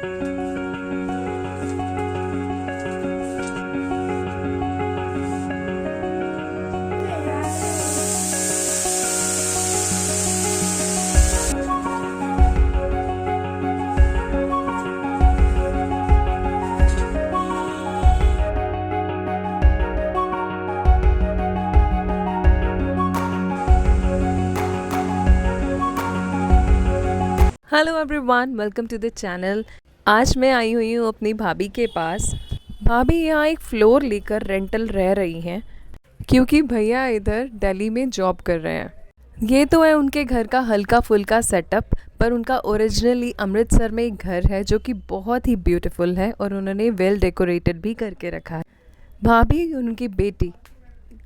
Hello everyone, welcome to the channel. आज मैं आई हुई हूँ अपनी भाभी के पास। भाभी यहाँ एक फ्लोर लेकर रेंटल रह रही हैं क्योंकि भैया इधर दिल्ली में जॉब कर रहे हैं। ये तो है उनके घर का हल्का फुल्का सेटअप, पर उनका ओरिजिनली अमृतसर में एक घर है जो कि बहुत ही ब्यूटीफुल है और उन्होंने वेल डेकोरेटेड भी करके रखा है। भाभी उनकी बेटी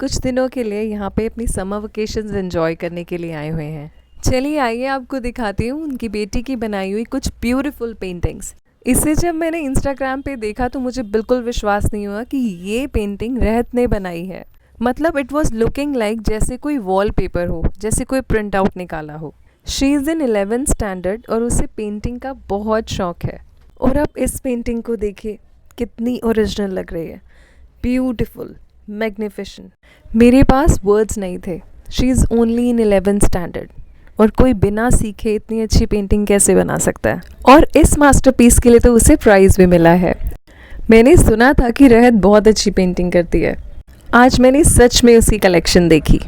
कुछ दिनों के लिए यहाँ पे अपनी समर वेकेशंस एंजॉय करने के लिए आए हुए हैं। चलिए आइए आपको दिखाती हूँ उनकी बेटी की बनाई हुई कुछ ब्यूटीफुल पेंटिंग्स। इसे जब मैंने इंस्टाग्राम पे देखा तो मुझे बिल्कुल विश्वास नहीं हुआ कि ये पेंटिंग रहत ने बनाई है। मतलब इट वॉज लुकिंग लाइक जैसे कोई वॉलपेपर हो, जैसे कोई प्रिंट आउट निकाला हो। She is in 11th standard और उसे पेंटिंग का बहुत शौक है। और अब इस पेंटिंग को देखिए कितनी ओरिजिनल लग रही है, ब्यूटीफुल, मैग्निफिसेंट। मेरे पास वर्ड्स नहीं थे। She is only in 11th standard और कोई बिना सीखे इतनी अच्छी पेंटिंग कैसे बना सकता है। और इस मास्टरपीस के लिए तो उसे प्राइज़ भी मिला है। मैंने सुना था कि रहत बहुत अच्छी पेंटिंग करती है। आज मैंने सच में उसकी कलेक्शन देखी।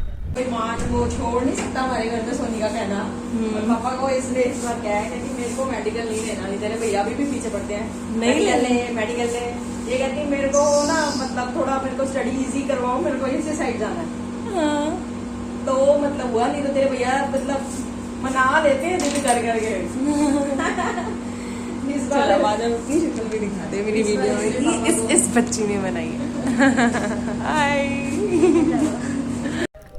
माँ वो छोड़ नहीं सकता हमारे घर में सोनी का कहना। और पापा को इसलिए इस बार क्या है कि मेरे को मेडिकल नहीं लेना, नहीं तेरे भैया भी पीछे पड़ते हैं, मेडिकल ले मेडिकल ले। ये कहती है मेरे को ना, मतलब थोड़ा मेरे को स्टडी इजी करवाओ, मेरे को इसी साइड जाना है। तो मतलब हुआ नहीं तो तेरे भैया मतलब मना लेते हैं जिद कर करके। इस बार अपनी शक्ल भी दिखाते मेरी वीडियो में। इस बच्ची ने बनाई है। हाय।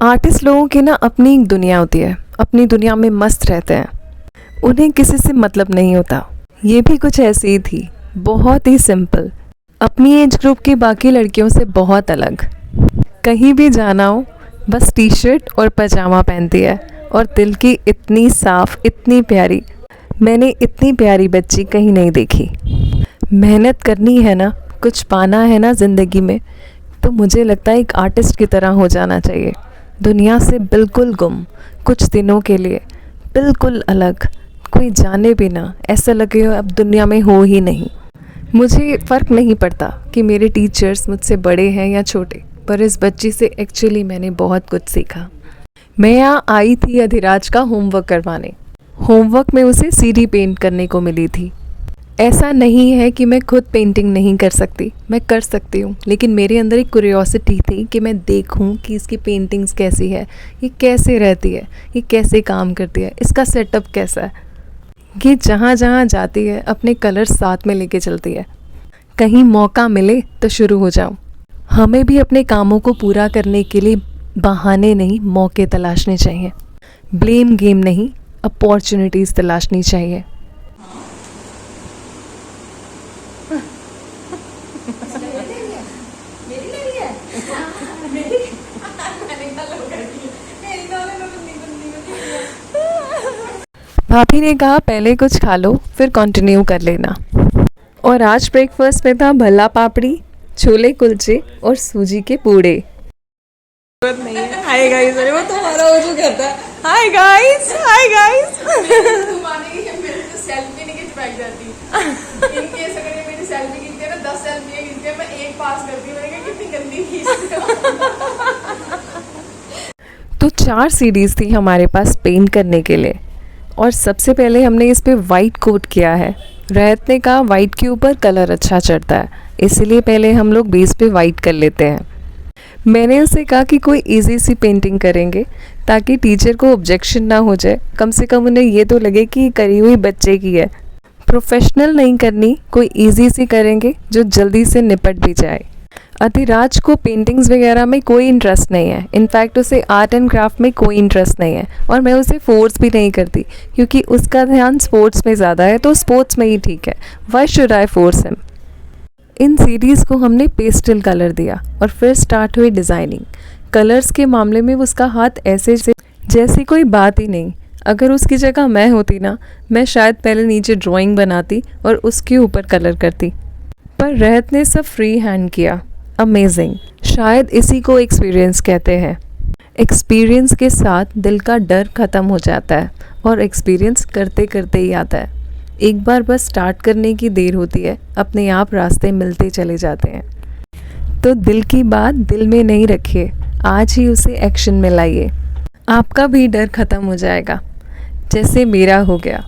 आर्टिस्ट लोगों की ना अपनी एक दुनिया होती है, अपनी दुनिया में मस्त रहते हैं, उन्हें किसी से मतलब नहीं होता। ये भी कुछ ऐसी ही थी, बहुत ही सिंपल, अपनी एज ग्रुप की बाकी लड़कियों से बहुत अलग। कहीं भी जाना हो बस टी शर्ट और पजामा पहनती है और दिल की इतनी साफ, इतनी प्यारी। मैंने इतनी प्यारी बच्ची कहीं नहीं देखी। मेहनत करनी है ना, कुछ पाना है ना ज़िंदगी में, तो मुझे लगता है एक आर्टिस्ट की तरह हो जाना चाहिए। दुनिया से बिल्कुल गुम, कुछ दिनों के लिए बिल्कुल अलग, कोई जाने भी ना, ऐसा लगे अब दुनिया में हो ही नहीं। मुझे फ़र्क नहीं पड़ता कि मेरे टीचर्स मुझसे बड़े हैं या छोटे, पर इस बच्ची से एक्चुअली मैंने बहुत कुछ सीखा। मैं यहाँ आई थी अधिराज का होमवर्क करवाने। होमवर्क में उसे सीढ़ी पेंट करने को मिली थी। ऐसा नहीं है कि मैं खुद पेंटिंग नहीं कर सकती, मैं कर सकती हूँ, लेकिन मेरे अंदर एक क्यूरियोसिटी थी कि मैं देखूँ कि इसकी पेंटिंग्स कैसी है, ये कैसे रहती है, ये कैसे काम करती है, इसका सेटअप कैसा है। ये जहाँ जहाँ जाती है अपने कलर्स साथ में लेके चलती है। कहीं मौका मिले तो शुरू हो जाऊँ। हमें भी अपने कामों को पूरा करने के लिए बहाने नहीं, मौके तलाशने चाहिए। ब्लेम गेम नहीं, अपॉर्चुनिटीज़ तलाशनी चाहिए। भाभी ने कहा पहले कुछ खा लो फिर कंटिन्यू कर लेना। और आज ब्रेकफास्ट में था भला पापड़ी, छोले कुलचे और सूजी के पूड़े। नहीं है। हाय गाइस, अरे वो तुम्हारा वो जो कहता है हाय गाइस, हाय गाइस। तुम आने की मेरे से सेल्फी नहीं खिंच पाई जाती। इन केस अगर ये मेरी सेल्फी खींचते हैं ना, 10 सेल्फी खींचते हैं, मैं एक पास करती हूँ। मैंने कहा कितनी गंदी खींचते हो। तो 4 सीडीज थी हमारे पास पेंट करने के लिए और सबसे पहले हमने इस पे वाइट कोट किया है। रहत ने कहा वाइट के ऊपर कलर अच्छा चढ़ता है, इसलिए पहले हम लोग बेस पे वाइट कर लेते हैं। मैंने उसे कहा कि कोई इजी सी पेंटिंग करेंगे ताकि टीचर को ऑब्जेक्शन ना हो जाए, कम से कम उन्हें ये तो लगे कि करी हुई बच्चे की है। प्रोफेशनल नहीं करनी, कोई इजी सी करेंगे जो जल्दी से निपट भी जाए। अधिराज को पेंटिंग्स वगैरह में कोई इंटरेस्ट नहीं है, इनफैक्ट उसे आर्ट एंड क्राफ्ट में कोई इंटरेस्ट नहीं है और मैं उसे फोर्स भी नहीं करती क्योंकि उसका ध्यान स्पोर्ट्स में ज़्यादा है, तो स्पोर्ट्स में ही ठीक है। Why should I force him. In series को हमने पेस्टल कलर दिया और फिर स्टार्ट हुई डिज़ाइनिंग। कलर्स के मामले में उसका हाथ ऐसे जैसी कोई बात ही नहीं। अगर उसकी जगह मैं होती ना, मैं शायद पहले नीचे ड्राइंग बनाती और उसके ऊपर कलर करती, पर रहत ने सब फ्री हैंड किया। अमेजिंग। शायद इसी को एक्सपीरियंस कहते हैं। एक्सपीरियंस के साथ दिल का डर ख़त्म हो जाता है और एक्सपीरियंस करते करते ही आता है। एक बार बस स्टार्ट करने की देर होती है, अपने आप रास्ते मिलते चले जाते हैं। तो दिल की बात दिल में नहीं रखिए, आज ही उसे एक्शन में लाइए। आपका भी डर ख़त्म हो जाएगा, जैसे मेरा हो गया।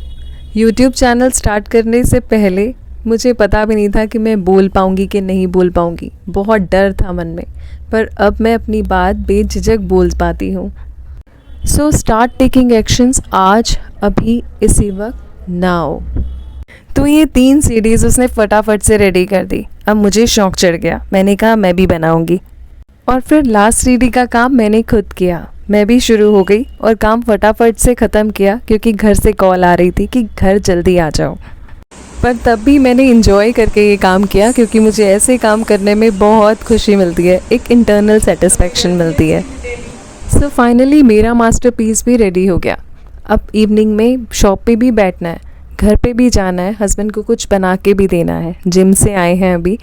यूट्यूब चैनल स्टार्ट करने से पहले मुझे पता भी नहीं था कि मैं बोल पाऊँगी कि नहीं बोल पाऊँगी। बहुत डर था मन में, पर अब मैं अपनी बात बेझिझक बोल पाती हूँ। सो स्टार्ट टेकिंग एक्शंस, आज, अभी, इसी वक्त, नाउ। तो ये 3 सीडीज़ उसने फटाफट से रेडी कर दी। अब मुझे शौक चढ़ गया, मैंने कहा मैं भी बनाऊँगी। और फिर लास्ट सीडी का काम मैंने खुद किया। मैं भी शुरू हो गई और काम फटाफट से ख़त्म किया, क्योंकि घर से कॉल आ रही थी कि घर जल्दी आ जाओ। पर तब भी मैंने इंजॉय करके ये काम किया, क्योंकि मुझे ऐसे काम करने में बहुत खुशी मिलती है, एक इंटरनल सेटिस्फेक्शन मिलती है। सो फाइनली मेरा मास्टरपीस भी रेडी हो गया। अब इवनिंग में शॉप पे भी बैठना है, घर पे भी जाना है, हस्बैंड को कुछ बना के भी देना है। जिम से आए हैं अभी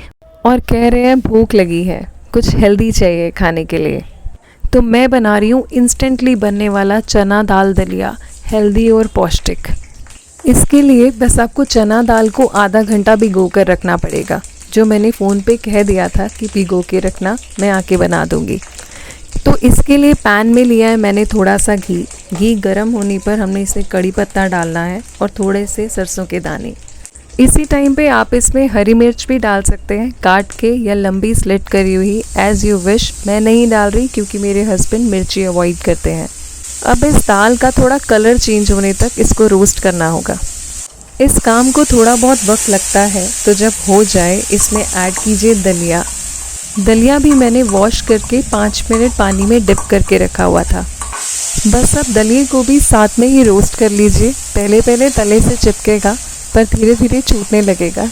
और कह रहे हैं भूख लगी है, कुछ हेल्दी चाहिए खाने के लिए। तो मैं बना रही हूँ इंस्टेंटली बनने वाला चना दाल दलिया, हेल्दी और पौष्टिक। इसके लिए बस आपको चना दाल को आधा घंटा भिगो कर रखना पड़ेगा, जो मैंने फ़ोन पे कह दिया था कि भिगो के रखना, मैं आके बना दूँगी। तो इसके लिए पैन में लिया है मैंने थोड़ा सा घी। घी गर्म होने पर हमने इसमें कड़ी पत्ता डालना है और थोड़े से सरसों के दाने। इसी टाइम पे आप इसमें हरी मिर्च भी डाल सकते हैं, काट के या लंबी स्लिट करी हुई, एज़ यू विश। मैं नहीं डाल रही क्योंकि मेरे हस्बैंड मिर्ची अवॉइड करते हैं। अब इस दाल का थोड़ा कलर चेंज होने तक इसको रोस्ट करना होगा। इस काम को थोड़ा बहुत वक्त लगता है, तो जब हो जाए इसमें ऐड कीजिए दलिया। दलिया भी मैंने वॉश करके 5 मिनट पानी में डिप करके रखा हुआ था। बस अब दलिए को भी साथ में ही रोस्ट कर लीजिए। पहले पहले तले से चिपकेगा, पर धीरे धीरे छूटने लगेगा।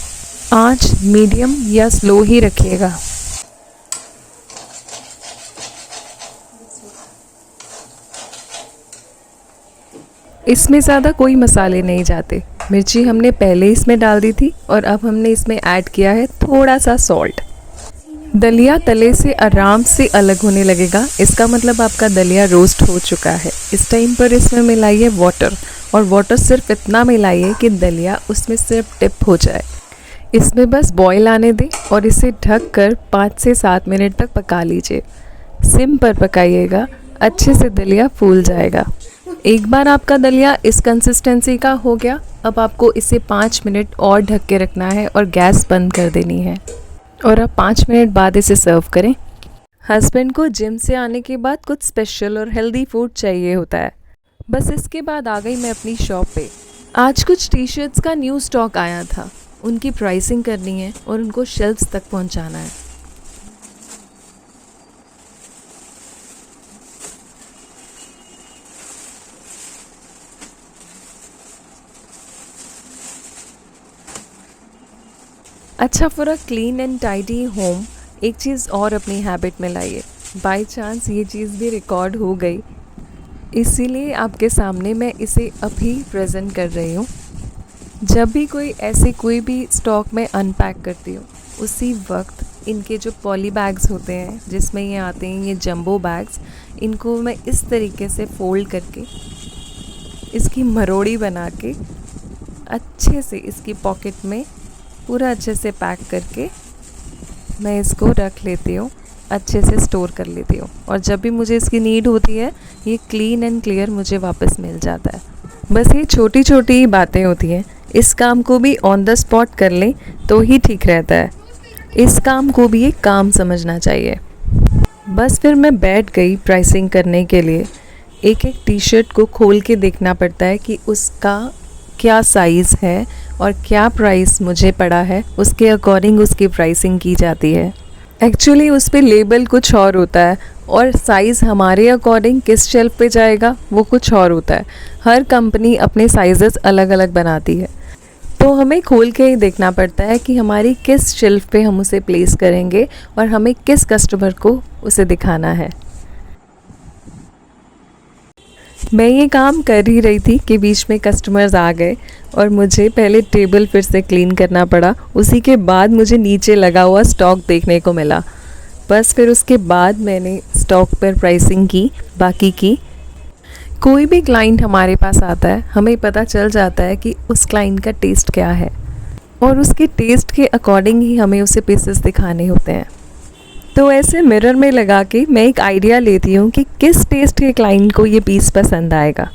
आंच मीडियम या स्लो ही रखिएगा। इसमें ज़्यादा कोई मसाले नहीं जाते। मिर्ची हमने पहले इसमें डाल दी थी और अब हमने इसमें ऐड किया है थोड़ा सा सॉल्ट। दलिया तले से आराम से अलग होने लगेगा, इसका मतलब आपका दलिया रोस्ट हो चुका है। इस टाइम पर इसमें मिलाइए वाटर, और वाटर सिर्फ इतना मिलाइए कि दलिया उसमें सिर्फ डिप हो जाए। इसमें बस बॉईल आने दें और इसे ढक कर 5 से 7 मिनट तक पका लीजिए। सिम पर पकाइएगा, अच्छे से दलिया फूल जाएगा। एक बार आपका दलिया इस कंसिस्टेंसी का हो गया, अब आपको इसे 5 मिनट और ढक के रखना है और गैस बंद कर देनी है। और अब 5 मिनट बाद इसे सर्व करें। हस्बैंड को जिम से आने के बाद कुछ स्पेशल और हेल्दी फूड चाहिए होता है। बस इसके बाद आ गई मैं अपनी शॉप पे। आज कुछ टी शर्ट्स का न्यू स्टॉक आया था, उनकी प्राइसिंग करनी है और उनको शेल्फ्स तक पहुंचाना है। अच्छा, for a clean and tidy home एक चीज़ और अपनी हैबिट में लाइए। बाय चांस ये चीज़ भी रिकॉर्ड हो गई, इसीलिए आपके सामने मैं इसे अभी प्रेजेंट कर रही हूँ। जब भी कोई भी स्टॉक में अनपैक करती हूँ, उसी वक्त इनके जो पॉली बैग्स होते हैं जिसमें ये आते हैं, ये जंबो बैग्स, इनको मैं इस तरीके से फोल्ड करके इसकी मरोड़ी बना के अच्छे से इसकी पॉकेट में पूरा अच्छे से पैक करके मैं इसको रख लेती हूँ, अच्छे से स्टोर कर लेती हूँ। और जब भी मुझे इसकी नीड होती है, ये क्लीन एंड क्लियर मुझे वापस मिल जाता है। बस ये छोटी छोटी ही बातें होती हैं, इस काम को भी ऑन द स्पॉट कर लें तो ही ठीक रहता है। इस काम को भी एक काम समझना चाहिए। बस फिर मैं बैठ गई प्राइसिंग करने के लिए। एक एक टी शर्ट को खोल के देखना पड़ता है कि उसका क्या साइज़ है और क्या प्राइस मुझे पड़ा है, उसके अकॉर्डिंग उसकी प्राइसिंग की जाती है। एक्चुअली उस पर लेबल कुछ और होता है और साइज़ हमारे अकॉर्डिंग किस शेल्फ पे जाएगा वो कुछ और होता है। हर कंपनी अपने साइजेस अलग अलग बनाती है, तो हमें खोल के ही देखना पड़ता है कि हमारी किस शेल्फ पे हम उसे प्लेस करेंगे और हमें किस कस्टमर को उसे दिखाना है। मैं ये काम कर ही रही थी कि बीच में कस्टमर्स आ गए और मुझे पहले टेबल फिर से क्लीन करना पड़ा। उसी के बाद मुझे नीचे लगा हुआ स्टॉक देखने को मिला। बस फिर उसके बाद मैंने स्टॉक पर प्राइसिंग की, बाकी की। कोई भी क्लाइंट हमारे पास आता है, हमें पता चल जाता है कि उस क्लाइंट का टेस्ट क्या है और उसके टेस्ट के अकॉर्डिंग ही हमें उसे पीसेस दिखाने होते हैं। तो ऐसे मिरर में लगा के मैं एक आइडिया लेती हूँ कि किस टेस्ट के क्लाइंट को ये पीस पसंद आएगा।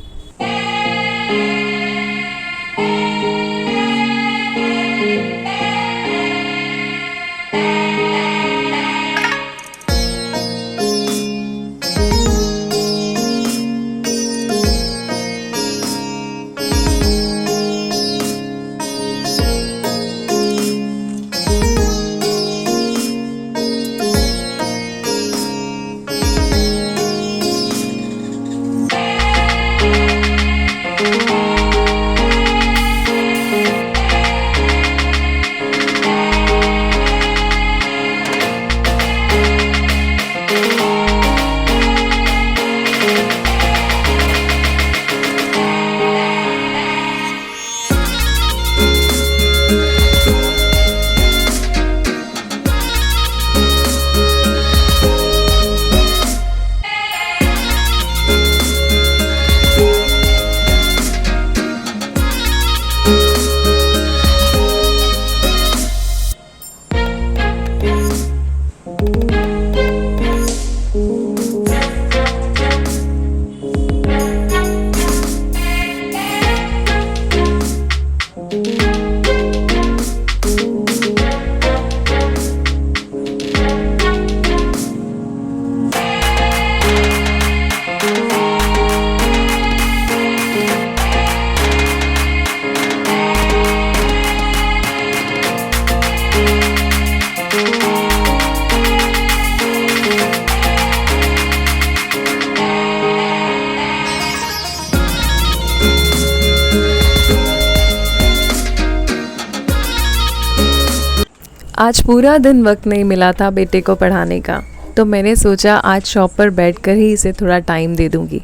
आज पूरा दिन वक्त नहीं मिला था बेटे को पढ़ाने का, तो मैंने सोचा आज शॉप पर बैठकर ही इसे थोड़ा टाइम दे दूँगी।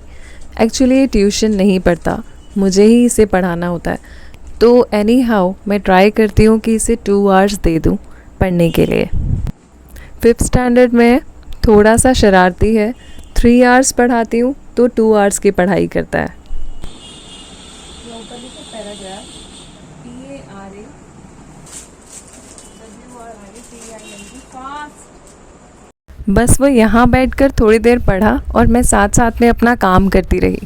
एक्चुअली ये ट्यूशन नहीं पढ़ता, मुझे ही इसे पढ़ाना होता है। तो एनी हाउ मैं ट्राई करती हूँ कि इसे 2 आवर्स दे दूँ पढ़ने के लिए। 5th स्टैंडर्ड में है, थोड़ा सा शरारती है। 3 आवर्स पढ़ाती हूँ तो 2 आवर्स की पढ़ाई करता है। बस वो यहाँ बैठकर थोड़ी देर पढ़ा और मैं साथ साथ में अपना काम करती रही।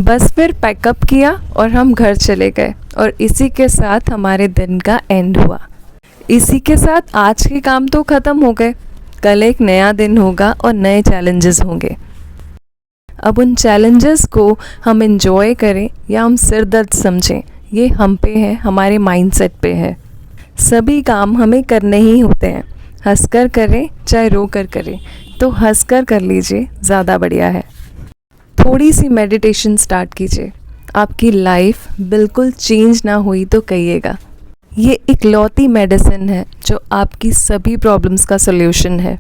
बस फिर पैकअप किया और हम घर चले गए और इसी के साथ हमारे दिन का एंड हुआ। इसी के साथ आज के काम तो ख़त्म हो गए। कल एक नया दिन होगा और नए चैलेंजेस होंगे। अब उन चैलेंजेस को हम एंजॉय करें या हम सिर दर्द समझें, ये हम पे है, हमारे माइंडसेट पे है। सभी काम हमें करने ही होते हैं, हंसकर करें चाहे रो कर करें। तो हंसकर कर लीजिए, ज़्यादा बढ़िया है। थोड़ी सी मेडिटेशन स्टार्ट कीजिए। आपकी लाइफ बिल्कुल चेंज ना हुई तो कहिएगा। ये इकलौती मेडिसिन है जो आपकी सभी प्रॉब्लम्स का सल्यूशन है।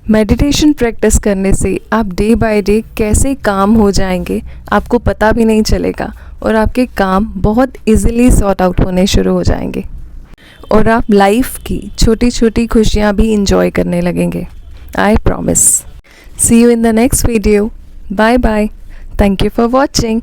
मेडिटेशन प्रैक्टिस करने से आप डे बाय डे कैसे काम हो जाएंगे आपको पता भी नहीं चलेगा और आपके काम बहुत इजीली सॉर्ट आउट होने शुरू हो जाएंगे और आप लाइफ की छोटी छोटी खुशियाँ भी इंजॉय करने लगेंगे। I promise. See you in the next video. Bye bye. Thank you for watching.